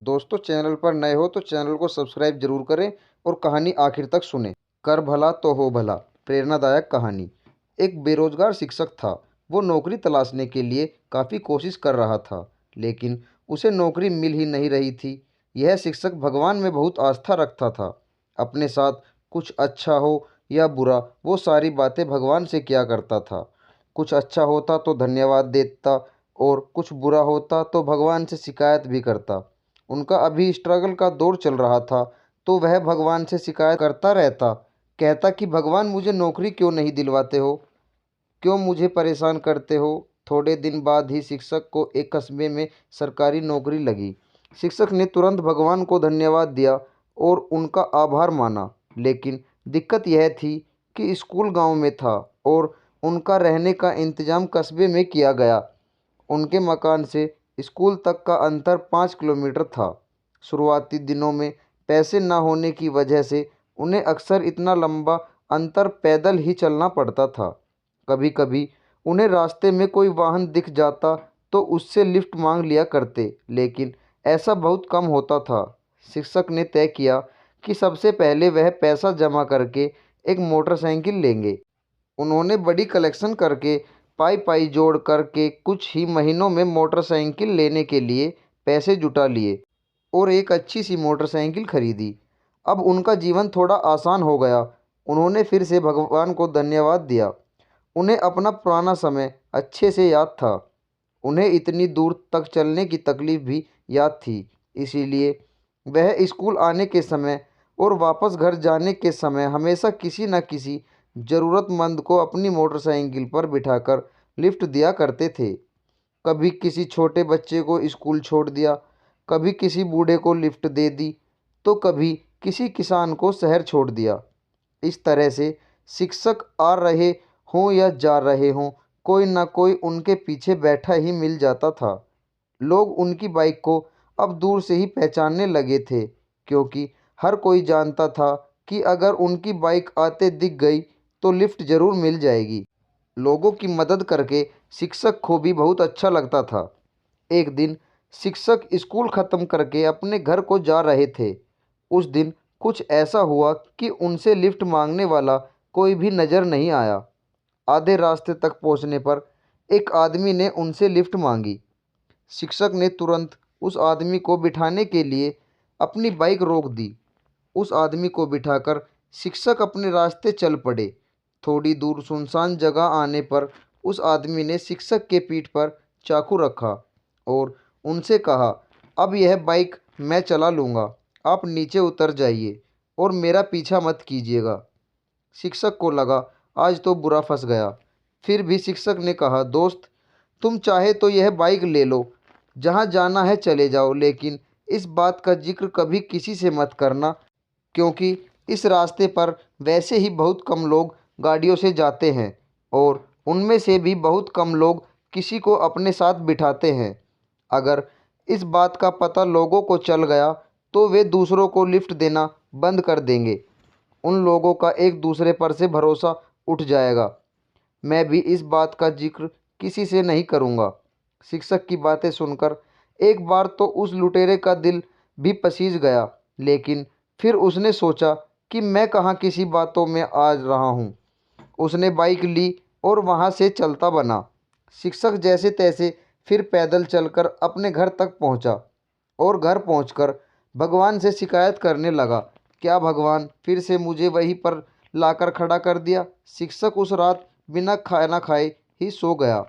दोस्तों, चैनल पर नए हो तो चैनल को सब्सक्राइब जरूर करें और कहानी आखिर तक सुनें। कर भला तो हो भला। प्रेरणादायक कहानी। एक बेरोजगार शिक्षक था। वो नौकरी तलाशने के लिए काफ़ी कोशिश कर रहा था, लेकिन उसे नौकरी मिल ही नहीं रही थी। यह शिक्षक भगवान में बहुत आस्था रखता था। अपने साथ कुछ अच्छा हो या बुरा, वो सारी बातें भगवान से किया करता था। कुछ अच्छा होता तो धन्यवाद देता और कुछ बुरा होता तो भगवान से शिकायत भी करता। उनका अभी स्ट्रगल का दौर चल रहा था, तो वह भगवान से शिकायत करता रहता। कहता कि भगवान, मुझे नौकरी क्यों नहीं दिलवाते हो, क्यों मुझे परेशान करते हो। थोड़े दिन बाद ही शिक्षक को एक कस्बे में सरकारी नौकरी लगी। शिक्षक ने तुरंत भगवान को धन्यवाद दिया और उनका आभार माना। लेकिन दिक्कत यह थी कि स्कूल गांव में था और उनका रहने का इंतजाम कस्बे में किया गया। उनके मकान से स्कूल तक का अंतर 5 किलोमीटर था। शुरुआती दिनों में पैसे न होने की वजह से उन्हें अक्सर इतना लंबा अंतर पैदल ही चलना पड़ता था। कभी कभी उन्हें रास्ते में कोई वाहन दिख जाता तो उससे लिफ्ट मांग लिया करते, लेकिन ऐसा बहुत कम होता था। शिक्षक ने तय किया कि सबसे पहले वह पैसा जमा करके एक मोटरसाइकिल लेंगे। उन्होंने बड़ी कलेक्शन करके पाई पाई जोड़ करके कुछ ही महीनों में मोटरसाइकिल लेने के लिए पैसे जुटा लिए और एक अच्छी सी मोटरसाइकिल खरीदी। अब उनका जीवन थोड़ा आसान हो गया। उन्होंने फिर से भगवान को धन्यवाद दिया। उन्हें अपना पुराना समय अच्छे से याद था। उन्हें इतनी दूर तक चलने की तकलीफ भी याद थी। इसीलिए वह स्कूल आने के समय और वापस घर जाने के समय हमेशा किसी न किसी ज़रूरतमंद को अपनी मोटरसाइकिल पर बिठाकर लिफ्ट दिया करते थे। कभी किसी छोटे बच्चे को स्कूल छोड़ दिया, कभी किसी बूढ़े को लिफ्ट दे दी, तो कभी किसी किसान को शहर छोड़ दिया। इस तरह से शिक्षक आ रहे हों या जा रहे हों, कोई ना कोई उनके पीछे बैठा ही मिल जाता था। लोग उनकी बाइक को अब दूर से ही पहचानने लगे थे, क्योंकि हर कोई जानता था कि अगर उनकी बाइक आते दिख गई तो लिफ्ट ज़रूर मिल जाएगी। लोगों की मदद करके शिक्षक को भी बहुत अच्छा लगता था। एक दिन शिक्षक स्कूल ख़त्म करके अपने घर को जा रहे थे। उस दिन कुछ ऐसा हुआ कि उनसे लिफ्ट मांगने वाला कोई भी नज़र नहीं आया। आधे रास्ते तक पहुंचने पर एक आदमी ने उनसे लिफ्ट मांगी। शिक्षक ने तुरंत उस आदमी को बिठाने के लिए अपनी बाइक रोक दी। उस आदमी को बिठाकर शिक्षक अपने रास्ते चल पड़े। थोड़ी दूर सुनसान जगह आने पर उस आदमी ने शिक्षक के पीठ पर चाकू रखा और उनसे कहा, अब यह बाइक मैं चला लूँगा, आप नीचे उतर जाइए और मेरा पीछा मत कीजिएगा। शिक्षक को लगा आज तो बुरा फंस गया। फिर भी शिक्षक ने कहा, दोस्त, तुम चाहे तो यह बाइक ले लो, जहाँ जाना है चले जाओ, लेकिन इस बात का जिक्र कभी किसी से मत करना, क्योंकि इस रास्ते पर वैसे ही बहुत कम लोग गाड़ियों से जाते हैं और उनमें से भी बहुत कम लोग किसी को अपने साथ बिठाते हैं। अगर इस बात का पता लोगों को चल गया तो वे दूसरों को लिफ्ट देना बंद कर देंगे। उन लोगों का एक दूसरे पर से भरोसा उठ जाएगा। मैं भी इस बात का जिक्र किसी से नहीं करूँगा। शिक्षक की बातें सुनकर एक बार तो उस लुटेरे का दिल भी पसीज गया, लेकिन फिर उसने सोचा कि मैं कहाँ किसी बातों में आ रहा हूँ। उसने बाइक ली और वहाँ से चलता बना। शिक्षक जैसे तैसे फिर पैदल चलकर अपने घर तक पहुँचा और घर पहुँचकर भगवान से शिकायत करने लगा, क्या भगवान, फिर से मुझे वहीं पर लाकर खड़ा कर दिया। शिक्षक उस रात बिना खाना खाए ही सो गया।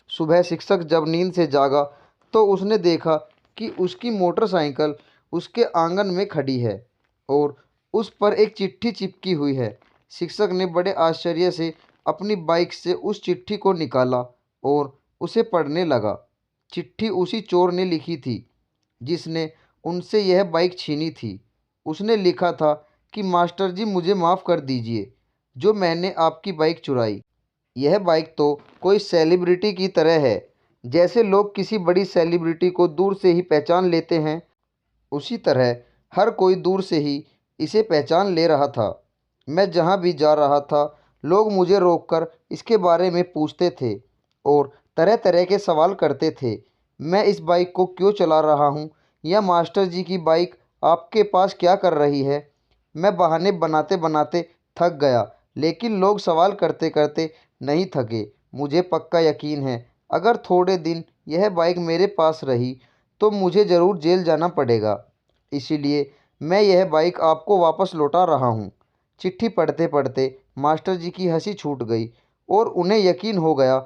सुबह शिक्षक जब नींद से जागा तो उसने देखा कि उसकी मोटरसाइकिल उसके आंगन में खड़ी है और उस पर एक चिट्ठी चिपकी हुई है। शिक्षक ने बड़े आश्चर्य से अपनी बाइक से उस चिट्ठी को निकाला और उसे पढ़ने लगा। चिट्ठी उसी चोर ने लिखी थी जिसने उनसे यह बाइक छीनी थी। उसने लिखा था कि मास्टर जी, मुझे माफ़ कर दीजिए जो मैंने आपकी बाइक चुराई। यह बाइक तो कोई सेलिब्रिटी की तरह है। जैसे लोग किसी बड़ी सेलिब्रिटी को दूर से ही पहचान लेते हैं, उसी तरह हर कोई दूर से ही इसे पहचान ले रहा था। मैं जहाँ भी जा रहा था, लोग मुझे रोककर इसके बारे में पूछते थे और तरह तरह के सवाल करते थे। मैं इस बाइक को क्यों चला रहा हूँ, यह मास्टर जी की बाइक आपके पास क्या कर रही है? मैं बहाने बनाते बनाते थक गया, लेकिन लोग सवाल करते करते नहीं थके। मुझे पक्का यकीन है, अगर थोड़े दिन यह बाइक मेरे पास रही तो मुझे ज़रूर जेल जाना पड़ेगा। इसीलिए मैं यह बाइक आपको वापस लौटा रहा हूँ। चिट्ठी पढ़ते पढ़ते मास्टर जी की हंसी छूट गई और उन्हें यकीन हो गया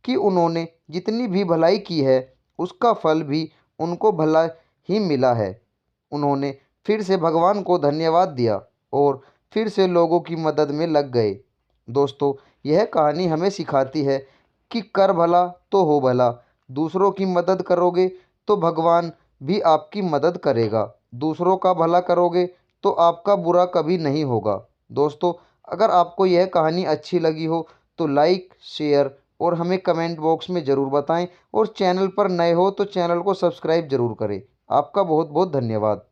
कि उन्होंने जितनी भी भलाई की है उसका फल भी उनको भला ही मिला है। उन्होंने फिर से भगवान को धन्यवाद दिया और फिर से लोगों की मदद में लग गए। दोस्तों, यह कहानी हमें सिखाती है कि कर भला तो हो भला। दूसरों की मदद करोगे तो भगवान भी आपकी मदद करेगा। दूसरों का भला करोगे तो आपका बुरा कभी नहीं होगा। दोस्तों, अगर आपको यह कहानी अच्छी लगी हो तो लाइक, शेयर और हमें कमेंट बॉक्स में ज़रूर बताएं और चैनल पर नए हो तो चैनल को सब्सक्राइब ज़रूर करें। आपका बहुत बहुत धन्यवाद।